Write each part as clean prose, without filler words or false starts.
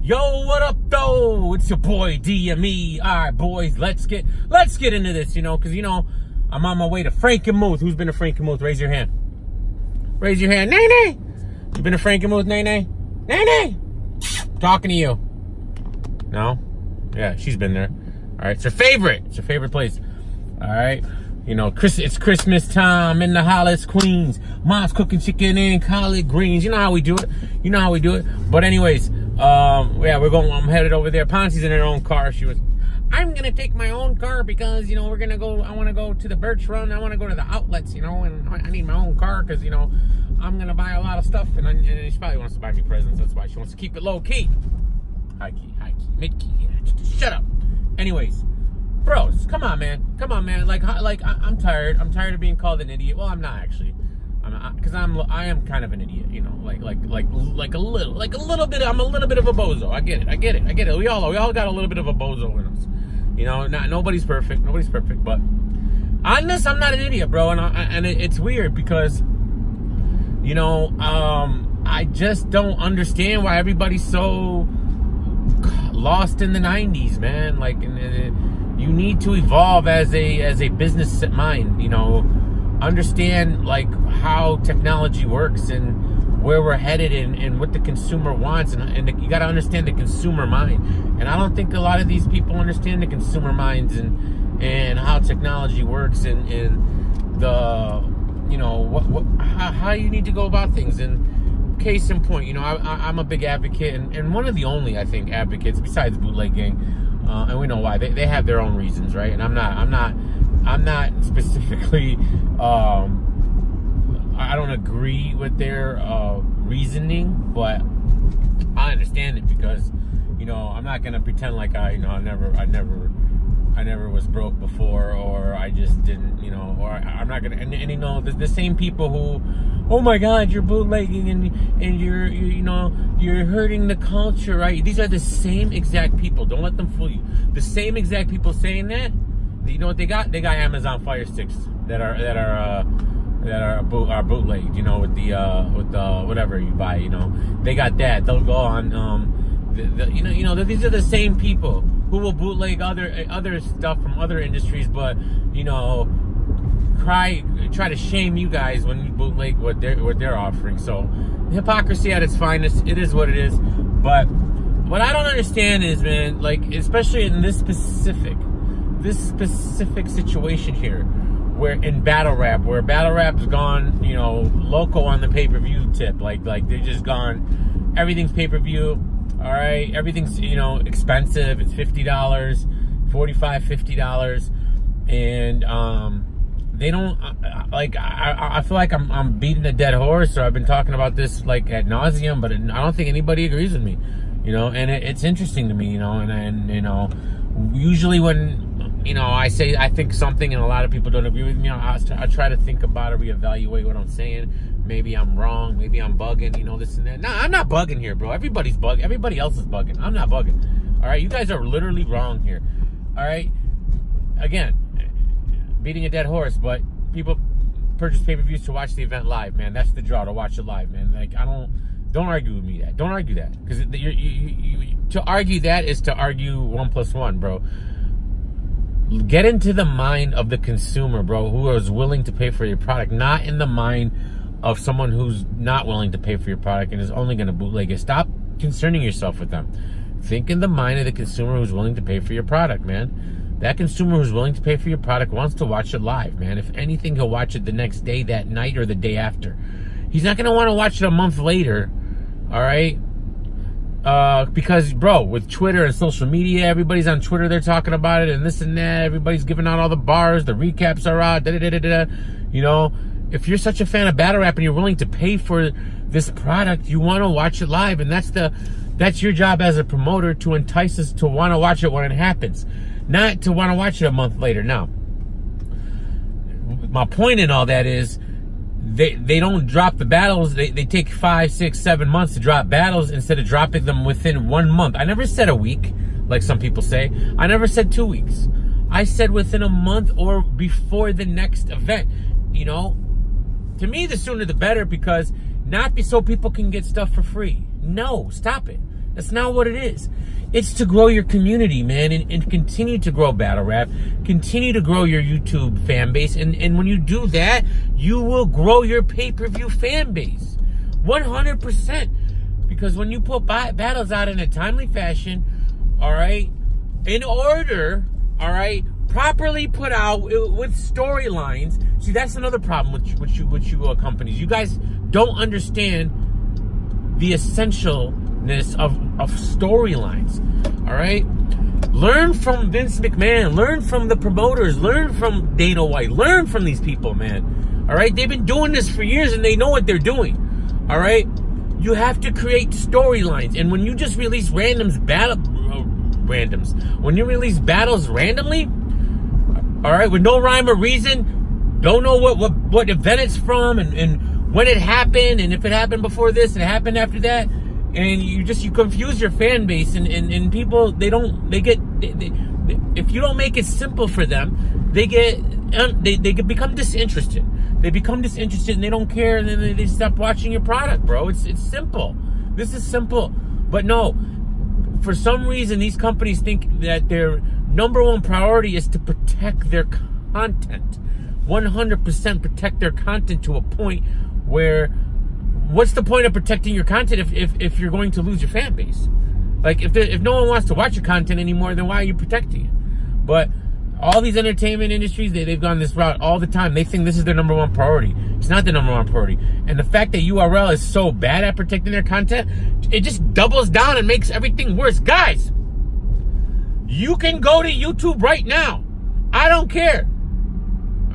Yo, what up, though? It's your boy DME. All right, boys, let's get into this, because I'm on my way to Frankenmuth. Who's been to Frankenmuth? Raise your hand. Raise your hand. Nay, nay. You been to Frankenmuth, nay, nay? Nay, nay. Talking to you. No? Yeah, she's been there. All right, it's her favorite. It's her favorite place. All right. It's Christmas time in the Hollis, Queens. Mom's cooking chicken and collard greens. You know how we do it. But anyways, yeah, I'm headed over there. Poncy's in her own car. She was, I'm going to take my own car because, I want to go to the Birch Run. I want to go to the outlets, and I need my own car because, I'm going to buy a lot of stuff. And she probably wants to buy me presents. That's why she wants to keep it low key. High key, mid key. Shut up. Anyways. Bros, come on, man. Like I'm tired. I'm tired of being called an idiot. Well, I'm not actually. Because I am kind of an idiot, like a little bit. I'm a little bit of a bozo. I get it. We all got a little bit of a bozo in us. Nobody's perfect. But on this, I'm not an idiot, bro. And it's weird because, I just don't understand why everybody's so lost in the 90s, man. Like, you need to evolve as a business mind, understand like how technology works and where we're headed and what the consumer wants, and you got to understand the consumer mind. And I don't think a lot of these people understand the consumer minds and how technology works and the how you need to go about things. And case in point, I'm a big advocate and one of the only, I think, advocates besides Bootleg Gang. And we know why. They have their own reasons, right? And I'm not specifically, I don't agree with their reasoning, but I understand it because, I'm not gonna pretend like I never was broke before, or I just didn't, or I'm not gonna. And the same people who, oh my God, you're bootlegging and you're hurting the culture, right? These are the same exact people. Don't let them fool you. The same exact people saying that. You know what they got? They got Amazon Fire Sticks that are bootlegged. With the whatever you buy. They got that. They'll go on. These are the same people who will bootleg other stuff from other industries, but try to shame you guys when you bootleg what they're offering. So hypocrisy at its finest. It is what it is. But what I don't understand is, man, like, especially in this specific situation here, where in battle rap's gone, local on the pay-per-view tip, like they're just gone. Everything's pay-per-view. All right, everything's expensive. It's $50, $45, $50, and they don't I feel like I'm beating a dead horse, or I've been talking about this like ad nauseum, but I don't think anybody agrees with me, and it's interesting to me, and usually when I say I think something and a lot of people don't agree with me, I try to think about it, reevaluate what I'm saying. Maybe I'm wrong. Maybe I'm bugging. This and that. Nah, I'm not bugging here, bro. Everybody's bugging. Everybody else is bugging. I'm not bugging. All right, you guys are literally wrong here. All right. Again, beating a dead horse, but people purchase pay-per-views to watch the event live, man. That's the draw, to watch it live, man. Like, don't argue with me that. Don't argue that, because to argue that is to argue 1 + 1, bro. Get into the mind of the consumer, bro, who is willing to pay for your product, not in the mind of someone who's not willing to pay for your product and is only going to bootleg it. Stop concerning yourself with them. Think in the mind of the consumer who's willing to pay for your product, man. That consumer who's willing to pay for your product wants to watch it live, man. If anything, he'll watch it the next day, that night, or the day after. He's not going to want to watch it a month later, all right? Because, bro, with Twitter and social media, everybody's on Twitter, they're talking about it and this and that. Everybody's giving out all the bars, the recaps are out, If you're such a fan of battle rap and you're willing to pay for this product, you want to watch it live, and that's your job as a promoter, to entice us to want to watch it when it happens, not to want to watch it a month later. Now, my point in all that is they don't drop the battles. They take 5, 6, 7 months to drop battles instead of dropping them within 1 month. I never said a week, like some people say. I never said 2 weeks. I said within a month or before the next event. To me, the sooner the better, because not so people can get stuff for free. No, stop it. That's not what it is. It's to grow your community, man, and continue to grow battle rap, continue to grow your YouTube fan base, and when you do that, you will grow your pay-per-view fan base, 100%. Because when you put battles out in a timely fashion, all right, in order, all right, properly put out with storylines. See, that's another problem with you companies. You guys don't understand the essentialness of storylines. All right, learn from Vince McMahon, learn from the promoters, learn from Dana White, learn from these people, man. All right, they've been doing this for years and they know what they're doing. All right, you have to create storylines, and when you just release when you release battles randomly, all right, with no rhyme or reason, don't know what event it's from and when it happened, and if it happened before this and it happened after that, and you confuse your fan base, and people, if you don't make it simple for them, they become disinterested. They become disinterested and they don't care, and then they stop watching your product, bro. It's simple. This is simple. But no, for some reason, these companies think that their number one priority is to protect their content. 100% protect their content to a point where, what's the point of protecting your content if you're going to lose your fan base? Like, if no one wants to watch your content anymore, then why are you protecting it? But all these entertainment industries, they've gone this route all the time. They think this is their number one priority. It's not the number one priority. And the fact that URL is so bad at protecting their content, it just doubles down and makes everything worse. Guys, you can go to YouTube right now. I don't care.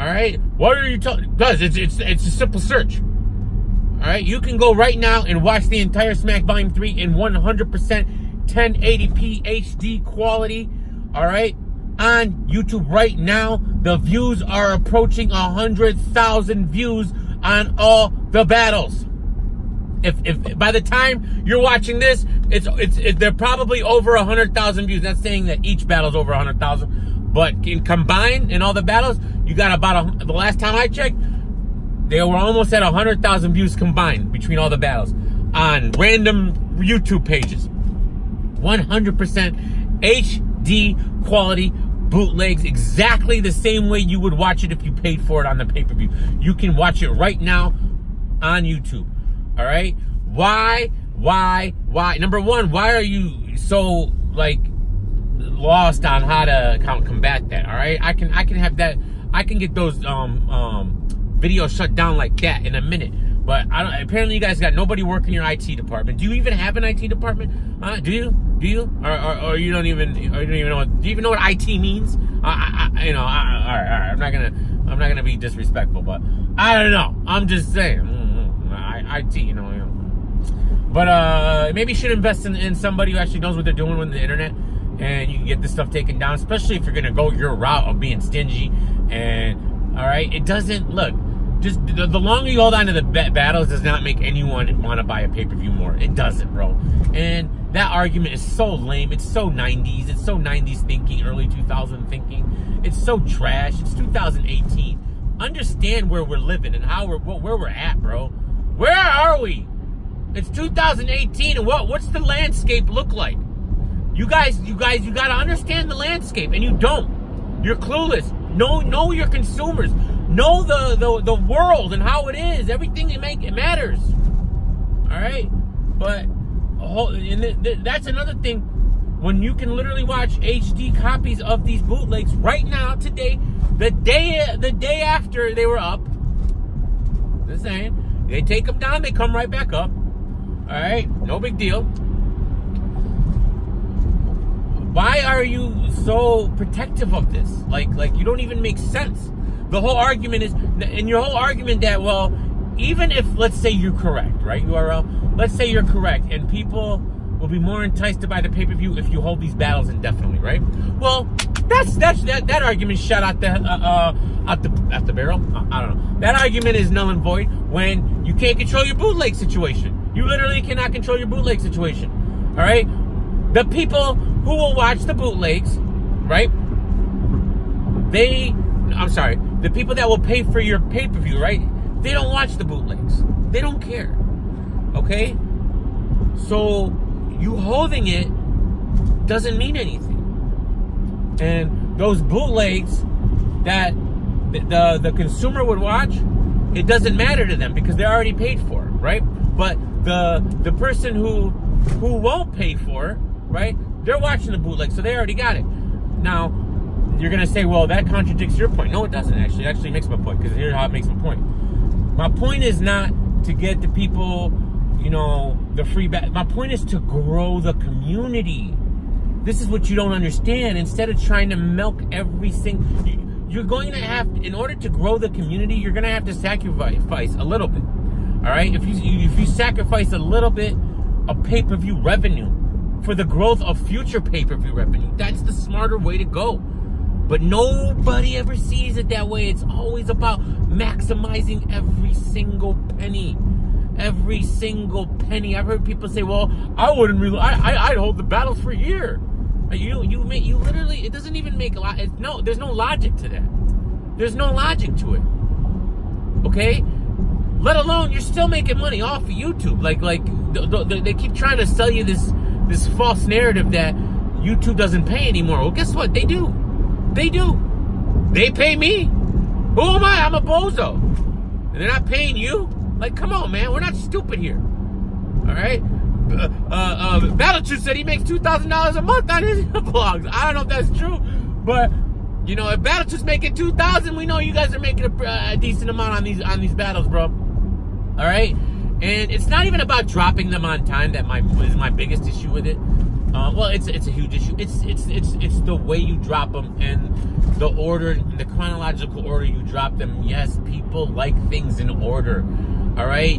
All right? What are you talking? Guys, it's a simple search. All right? You can go right now and watch the entire Smack Volume 3 in 100% 1080p HD quality. All right? On YouTube right now, the views are approaching 100,000 views on all the battles. If by the time you're watching this, they're probably over 100,000 views. That's saying that each battle's over 100,000, but in combined in all the battles, you got about the last time I checked, they were almost at 100,000 views combined between all the battles on random YouTube pages. 100% HD quality bootlegs, exactly the same way you would watch it if you paid for it on the pay-per-view. You can watch it right now on YouTube. All right? Why? Number one, why are you so like lost on how to combat that? All right? I can have that. I can get those videos shut down like that in a minute. But apparently you guys got nobody working in your IT department. Do you even have an IT department? Do you? Or you don't even know? Do you even know what IT means? All right. I'm not gonna be disrespectful, but I don't know. I'm just saying, IT, you know. But maybe you should invest in somebody who actually knows what they're doing with the internet, and you can get this stuff taken down. Especially if you're gonna go your route of being stingy. And all right, it doesn't look. Just the longer you hold on to the battles does not make anyone want to buy a pay-per-view more. It doesn't, bro. And that argument is so lame. It's so 90s. It's so 90s thinking, early 2000 thinking. It's so trash. It's 2018. Understand where we're living and where we're at, bro. Where are we? It's 2018, and what's the landscape look like? You guys, you got to understand the landscape, and you don't. You're clueless. Know your consumers. Know the world and how it is. Everything it matters. All right, but that's another thing. When you can literally watch HD copies of these bootlegs right now, today, the day after they were up. Just saying, they take them down, they come right back up. All right, no big deal. Why are you so protective of this? Like you don't even make sense. The whole argument is, and your whole argument that, well, even if, let's say you're correct, right, URL? Let's say you're correct, and people will be more enticed to buy the pay-per-view if you hold these battles indefinitely, right? Well, that argument shot out the barrel. I don't know. That argument is null and void when you can't control your bootleg situation. You literally cannot control your bootleg situation. All right? The people who will watch the bootlegs, right? The people that will pay for your pay-per-view, right? They don't watch the bootlegs. They don't care. Okay? So you holding it doesn't mean anything. And those bootlegs that the consumer would watch, it doesn't matter to them because they're already paid for, right? But the person who won't pay for, right? They're watching the bootleg, so they already got it. Now, you're gonna say, well, that contradicts your point. No, it doesn't actually. It actually makes my point, because here's how it makes my point. My point is not to get the people, you know, the free my point is to grow the community. This is what you don't understand. Instead of trying to milk every single, you're going to have, in order to grow the community, you're going to have to sacrifice a little bit. All right? If you sacrifice a little bit of pay-per-view revenue for the growth of future pay-per-view revenue, that's the smarter way to go. But nobody ever sees it that way. It's always about maximizing every single penny. Every single penny. I've heard people say, well, I wouldn't really, I'd hold the battles for a year. You literally, it doesn't even make a lot. No, there's no logic to that. There's no logic to it. Okay? Let alone, you're still making money off of YouTube. They keep trying to sell you this false narrative that YouTube doesn't pay anymore. Well, guess what? They do. They do. They pay me. Who am I? I'm a bozo. And they're not paying you? Like, come on, man. We're not stupid here. All right? Battletruth said he makes $2,000 a month on his vlogs. I don't know if that's true, but you know, if Battletruth's making $2,000, we know you guys are making a decent amount on these battles, bro. All right, and it's not even about dropping them on time. That is my biggest issue with it. Well, it's a huge issue. It's the way you drop them and the order, the chronological order you drop them. Yes, people like things in order. All right,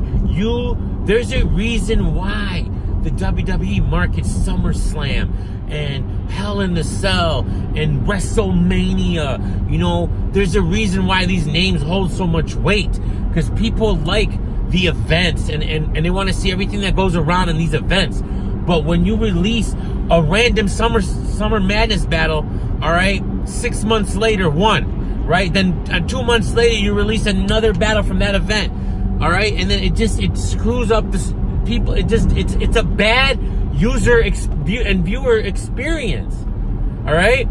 there's a reason why the WWE markets SummerSlam and Hell in the Cell and WrestleMania. You know, there's a reason why these names hold so much weight, because people like the events and they want to see everything that goes around in these events. But when you release a random Summer Madness battle, all right, 6 months later, one, right? Then 2 months later, you release another battle from that event, all right? And then it screws up the people. It's a bad user and viewer experience, all right?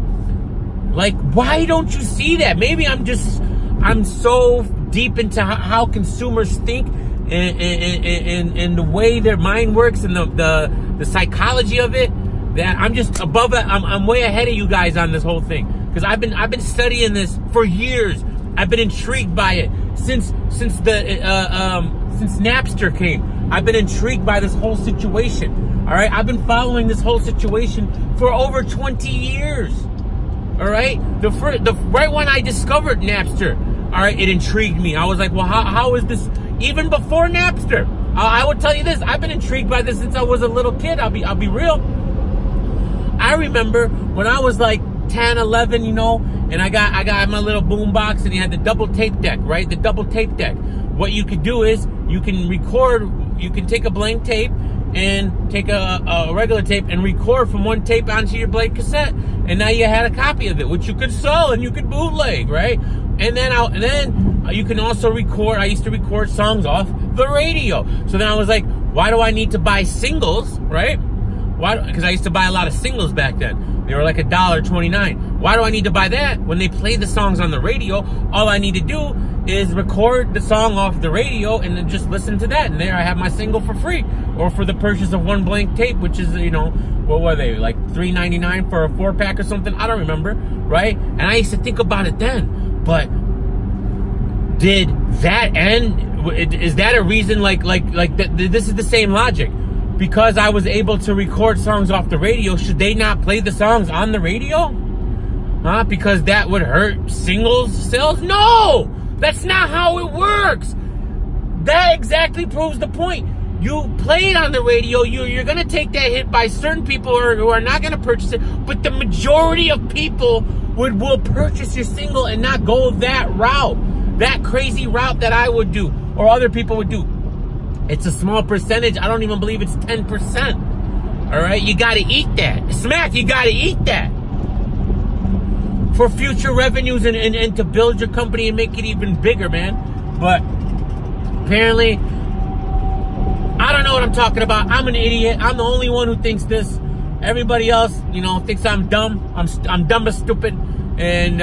Like, why don't you see that? Maybe I'm so deep into how consumers think and the way their mind works and the psychology of it, that I'm just above it. I'm way ahead of you guys on this whole thing, because I've been studying this for years. I've been intrigued by it since Napster came. I've been intrigued by this whole situation. All right, I've been following this whole situation for over 20 years. All right, right when I discovered Napster, all right, it intrigued me. I was like, well, how is this? Even before Napster, I would tell you this. I've been intrigued by this since I was a little kid. I'll be real. I remember when I was like 10, 11, you know, and I got my little boom box, and you had the double tape deck, right? The double tape deck. What you could do is you can record. You can take a blank tape and take a regular tape and record from one tape onto your blank cassette, and now you had a copy of it, which you could sell and you could bootleg, right? And then you can also record. I used to record songs off the radio. So then I was like, why do I need to buy singles, right? Why? Because I used to buy a lot of singles back then. They were like $1.29. Why do I need to buy that when they play the songs on the radio? All I need to do is record the song off the radio and then just listen to that. And there I have my single for free, or for the purchase of one blank tape, which is, you know, what were they, like $3.99 for a 4-pack or something? I don't remember, right? And I used to think about it then. But did that end? Is that a reason? This is the same logic. Because I was able to record songs off the radio, should they not play the songs on the radio? Huh? Because that would hurt singles sales? No! That's not how it works. That exactly proves the point. You play it on the radio, you're going to take that hit by certain people who are not going to purchase it, but the majority of people will purchase your single and not go that route, that crazy route that I would do, or other people would do. It's a small percentage. I don't even believe it's 10%. All right? You got to eat that. Smack, you got to eat that. For future revenues and to build your company and make it even bigger, man. But apparently, I don't know what I'm talking about. I'm an idiot. I'm the only one who thinks this. Everybody else, you know, thinks I'm dumb. I'm dumb as stupid. And,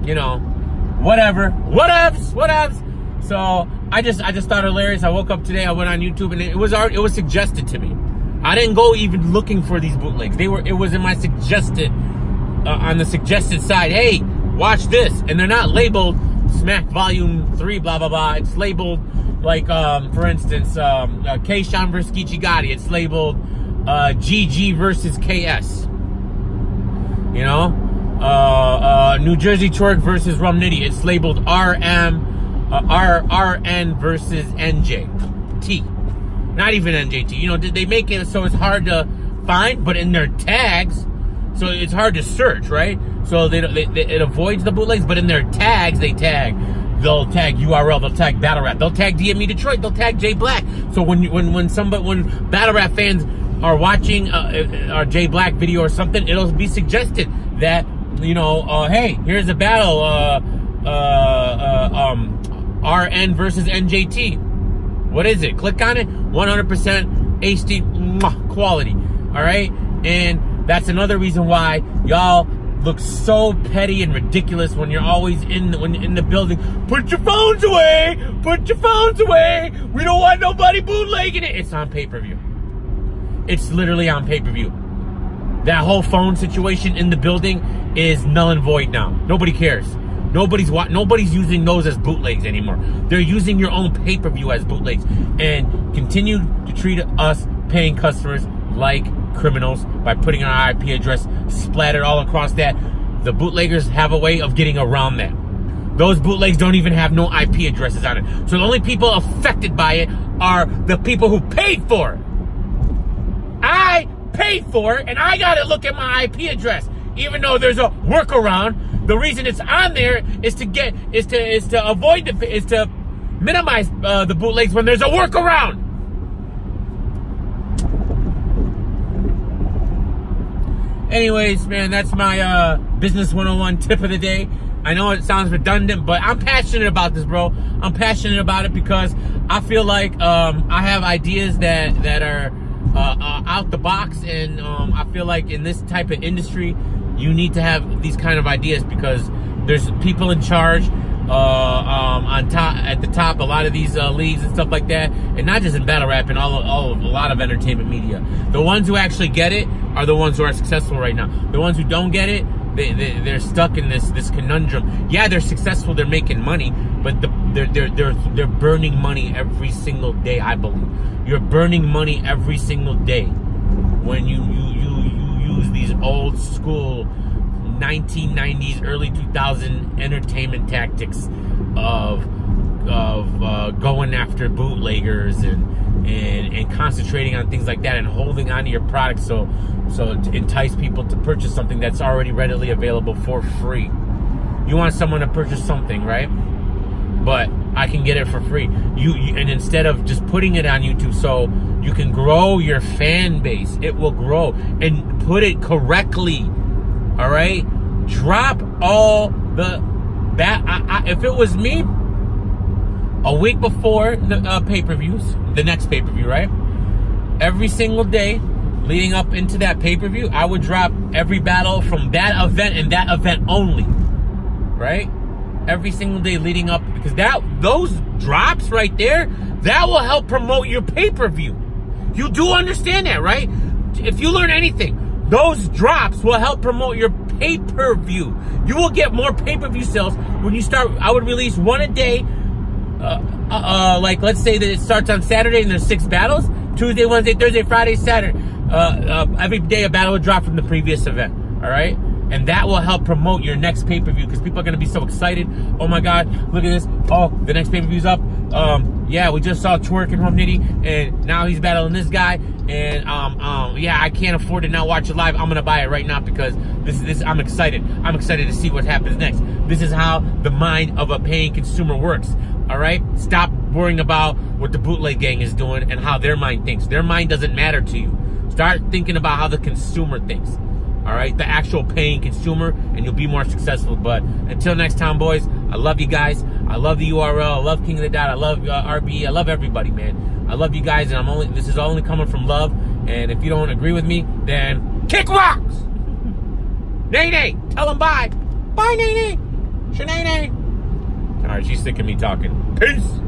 you know, whatever. Whatevs. So I just thought it hilarious. I woke up today, I went on YouTube, and it was suggested to me. I didn't go even looking for these bootlegs. It was in my suggested, on the suggested side. Hey, watch this. And they're not labeled Smack Volume 3, blah, blah, blah. It's labeled, like, for instance, K-Shine versus Geechee Gotti. It's labeled GG versus KS. You know? New Jersey Twerk versus Rum Nitty. It's labeled RN versus NJT. Not even NJT. You know, they make it so it's hard to find, but in their tags, so it's hard to search, right? So it avoids the bootlegs, but in their tags, they'll tag URL, they'll tag Battle Rap, they'll tag DME Detroit, they'll tag J Black. So when Battle Rap fans are watching our J Black video or something, it'll be suggested that, you know, hey, here's a battle, RN versus NJT. What is it? Click on it. 100% HD quality. All right, and that's another reason why y'all look so petty and ridiculous when you're always in the building. Put your phones away. Put your phones away. We don't want nobody bootlegging it. It's on pay-per-view. It's literally on pay-per-view. That whole phone situation in the building is null and void now. Nobody cares. Nobody's using those as bootlegs anymore. They're using your own pay-per-view as bootlegs, and continue to treat us paying customers like criminals by putting our IP address splattered all across that. The bootleggers have a way of getting around that. Those bootlegs don't even have no IP addresses on it. So the only people affected by it are the people who paid for it. I paid for it, and I gotta look at my IP address, even though there's a workaround. The reason it's on there is to minimize the bootlegs when there's a workaround. Anyways, man, that's my business 101 tip of the day. I know it sounds redundant, but I'm passionate about this, bro. I'm passionate about it because I feel like I have ideas that are out the box, and I feel like in this type of industry, you need to have these kind of ideas because there's people in charge at the top, a lot of these leagues and stuff like that, and not just in battle rap, and a lot of entertainment media. The ones who actually get it are the ones who are successful right now. The ones who don't get it, they're stuck in this conundrum. Yeah, they're successful, they're making money, but they're burning money every single day. I believe you're burning money every single day when you use these old school 1990s, early 2000 entertainment tactics of going after bootleggers and concentrating on things like that and holding on to your product so to entice people to purchase something that's already readily available for free. You want someone to purchase something, right? But I can get it for free. And instead of just putting it on YouTube so you can grow your fan base, it will grow, and put it correctly. All right, drop all the if it was me, a week before the pay-per-views, the next pay-per-view, right? Every single day leading up into that pay-per-view, I would drop every battle from that event and that event only, right? Every single day leading up, because those drops right there, that will help promote your pay-per-view. You do understand that, right? If you learn anything, those drops will help promote your pay-per-view. You will get more pay-per-view sales when you start. I would release one a day. Like, let's say that it starts on Saturday and there's 6 battles. Tuesday, Wednesday, Thursday, Friday, Saturday. Every day a battle would drop from the previous event. All right? And that will help promote your next pay-per-view, because people are going to be so excited. Oh my God, look at this. Oh, the next pay-per-view's up. Yeah, we just saw Twerk and Rum Nitty, and now he's battling this guy. And yeah, I can't afford to not watch it live. I'm gonna buy it right now because this. I'm excited. I'm excited to see what happens next. This is how the mind of a paying consumer works. All right, stop worrying about what the bootleg gang is doing and how their mind thinks. Their mind doesn't matter to you. Start thinking about how the consumer thinks. all right? The actual paying consumer, and you'll be more successful. But until next time, boys, I love you guys. I love the URL. I love King of the Dot. I love RB. I love everybody, man. I love you guys, and this is only coming from love. And if you don't agree with me, then kick rocks. Nay, nay. Tell them bye. Bye, nay, nay. Shanay, nay. All right, she's sick of me talking. Peace.